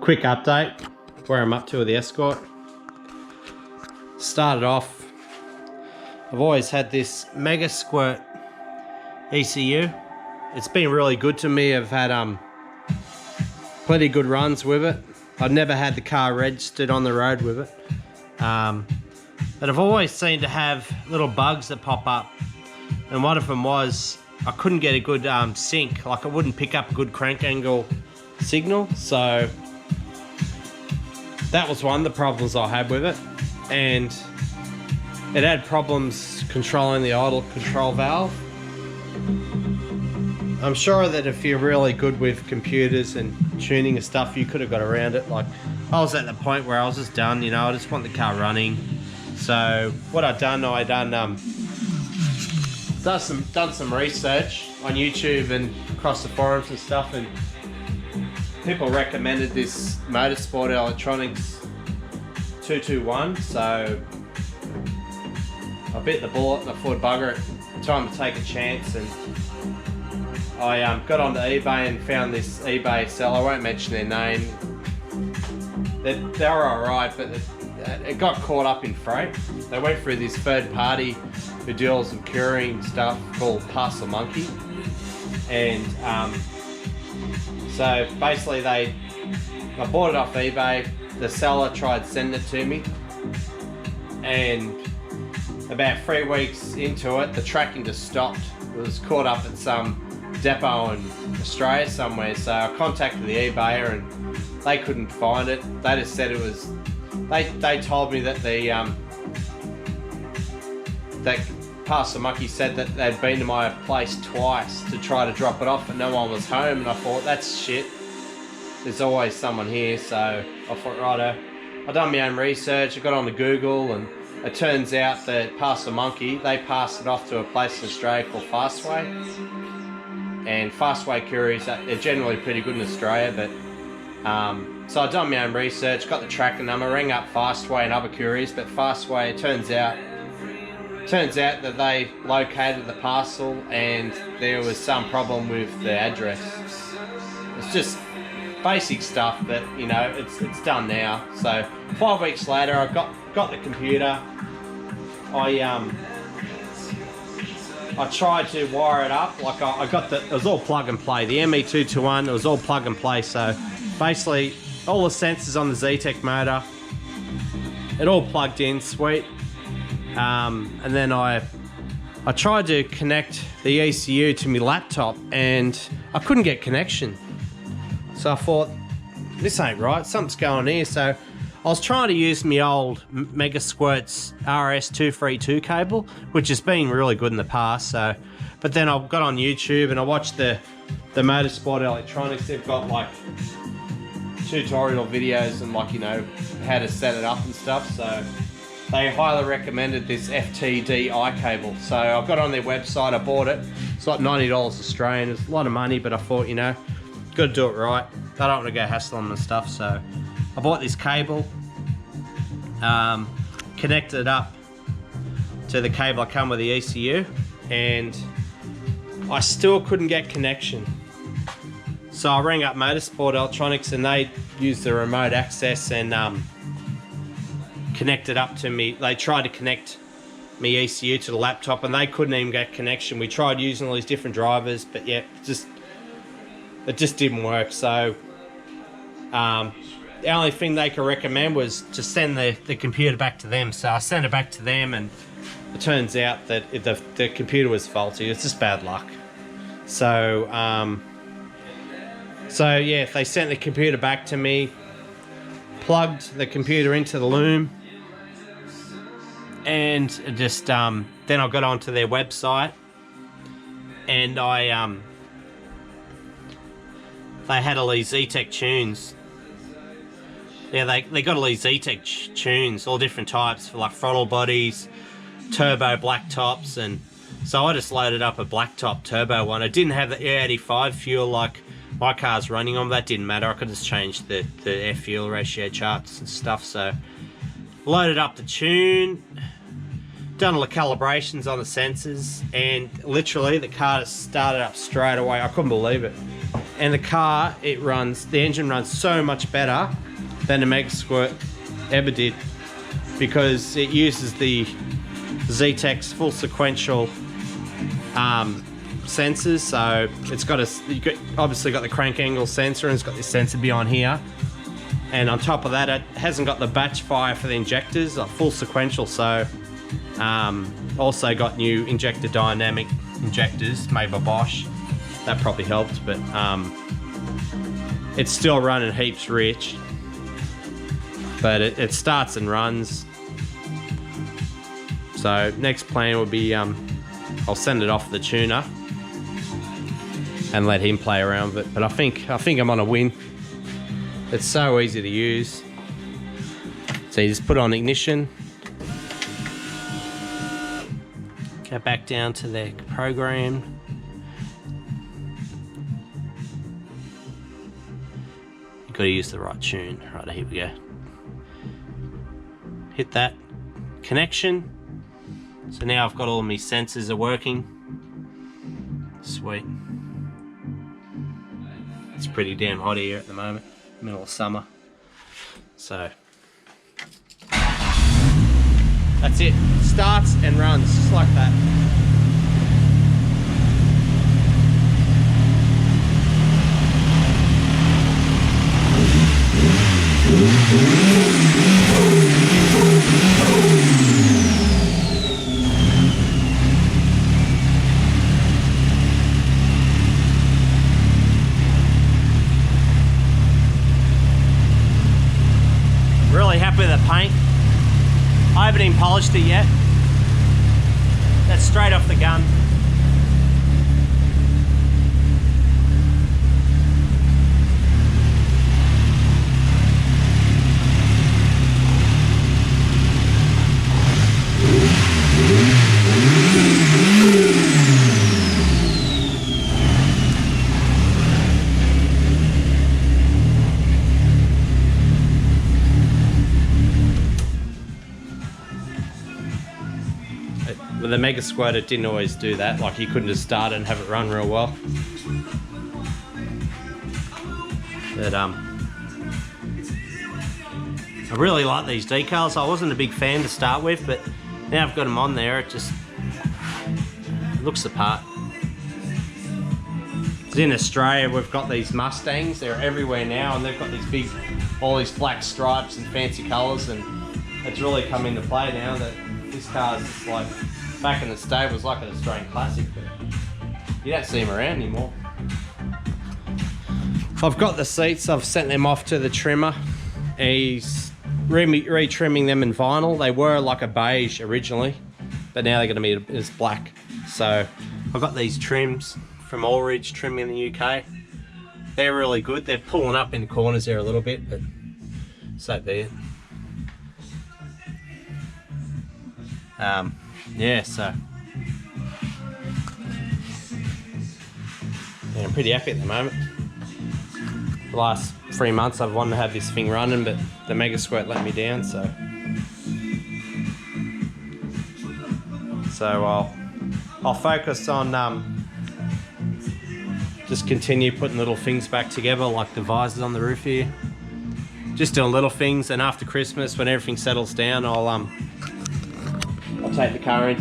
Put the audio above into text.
quick update where I'm up to with the Escort. Started off, I've always had this Mega Squirt ECU. It's been really good to me. I've had plenty good runs with it. I've never had the car registered on the road with it. But I've always seemed to have little bugs that pop up. And one of them was I couldn't get a good sync, like it wouldn't pick up a good crank angle signal. So that was one of the problems I had with it. And it had problems controlling the idle control valve. I'm sure that if you're really good with computers and tuning and stuff, you could have got around it. Like, I was at the point where I was just done, you know, I just want the car running. So what I've done, done some research on YouTube and across the forums and stuff, and people recommended this Motorsport Electronics 221. So I bit the bullet and I thought, bugger it, time to take a chance. And I got onto eBay and found this eBay seller. I won't mention their name. They were alright, but it got caught up in freight. They went through this third party who deals with curing stuff called Parcel Monkey. And so basically I bought it off eBay. The seller tried to send it to me. And about 3 weeks into it, the tracking just stopped. It was caught up at some depot in Australia somewhere. So I contacted the eBayer and they couldn't find it. They just said it was, they told me that the that Parcel Monkey said that they'd been to my place twice to try to drop it off, but no one was home. And I thought, that's shit, there's always someone here. So I thought, righto, I done my own research. I got onto Google, and it turns out that Parcel Monkey, they passed it off to a place in Australia called Fastway. And Fastway couriers, they're generally pretty good in Australia, but so I've done my own research, got the tracking number, rang up Fastway and other couriers, but Fastway, it turns out that they located the parcel and there was some problem with the address. It's just basic stuff, but you know, it's done now. So 5 weeks later, I got the computer. I tried to wire it up. Like I got it was all plug and play. The ME221, it was all plug and play. So basically, all the sensors on the Zetec motor, it all plugged in, sweet. And then I tried to connect the ECU to my laptop, and I couldn't get connection. So I thought, this ain't right. Something's going on here. So I was trying to use my old Mega Squirt's RS232 cable, which has been really good in the past. So, but then I got on YouTube and I watched the Motorsport Electronics. They've got like tutorial videos and, like, you know, how to set it up and stuff. So they highly recommended this FTDI cable. So I got on their website, I bought it. It's like $90 Australian. It's a lot of money, but I thought, you know, got to do it right. I don't want to go hassling them and stuff. So I bought this cable, connected it up to the cable I come with the ECU, and I still couldn't get connection. So I rang up Motorsport Electronics and they used the remote access and connected up to me. They tried to connect me ECU to the laptop and they couldn't even get connection. We tried using all these different drivers, but yeah, it just didn't work. So the only thing they could recommend was to send the computer back to them. So I sent it back to them, and it turns out that the computer was faulty. It's just bad luck. So yeah, they sent the computer back to me, plugged the computer into the loom, and it just then I got onto their website, and they had all these Zetec tunes. Yeah, they got all these Zetec tunes, all different types, for like throttle bodies, turbo black tops, and so I just loaded up a black top turbo one. It didn't have the E85 fuel like my car's running on, but that didn't matter. I could just change the air fuel ratio charts and stuff. So loaded up the tune, done all the calibrations on the sensors, and literally the car just started up straight away. I couldn't believe it. and the car, the engine runs so much better than the Mega Squirt ever did, because it uses the Zetec's full sequential sensors. So it's got obviously got the crank angle sensor, and it's got this sensor behind here, and on top of that it hasn't got the batch fire for the injectors, like full sequential. So also got new injector dynamic injectors made by Bosch. That probably helped, but it's still running heaps rich, but it starts and runs. So next plan would be I'll send it off the tuner and let him play around with it. But I think I'm on a win. It's so easy to use. So you just put on ignition, go back down to the program. You've got to use the right tune. Right, here we go. Hit that connection. So now I've got all of my sensors are working. Sweet. It's pretty damn hot here at the moment, middle of summer. So that's it. Starts and runs just like that. Really happy with the paint. I haven't even polished it yet. That's straight off the gun. With the Mega Squirt, it didn't always do that. Like, you couldn't just start it and have it run real well. But I really like these decals. I wasn't a big fan to start with, but now I've got them on there, it just looks the part. In Australia, we've got these Mustangs. They're everywhere now, and they've got these big, all these black stripes and fancy colours, and it's really come into play now that this car's just like, back in the day was like an Australian classic, but you don't see them around anymore. I've got the seats, I've sent them off to the trimmer. He's re-trimming them in vinyl. They were like a beige originally, but now they're going to be as black. So I've got these trims from Allridge Trim in the UK. They're really good. They're pulling up in the corners there a little bit, but so be it. Yeah, so yeah, I'm pretty happy at the moment. The last 3 months I've wanted to have this thing running, but the Mega Squirt let me down, so I'll focus on just continue putting little things back together, like the visors on the roof here. Just doing little things, and after Christmas, when everything settles down, I'll take the car in,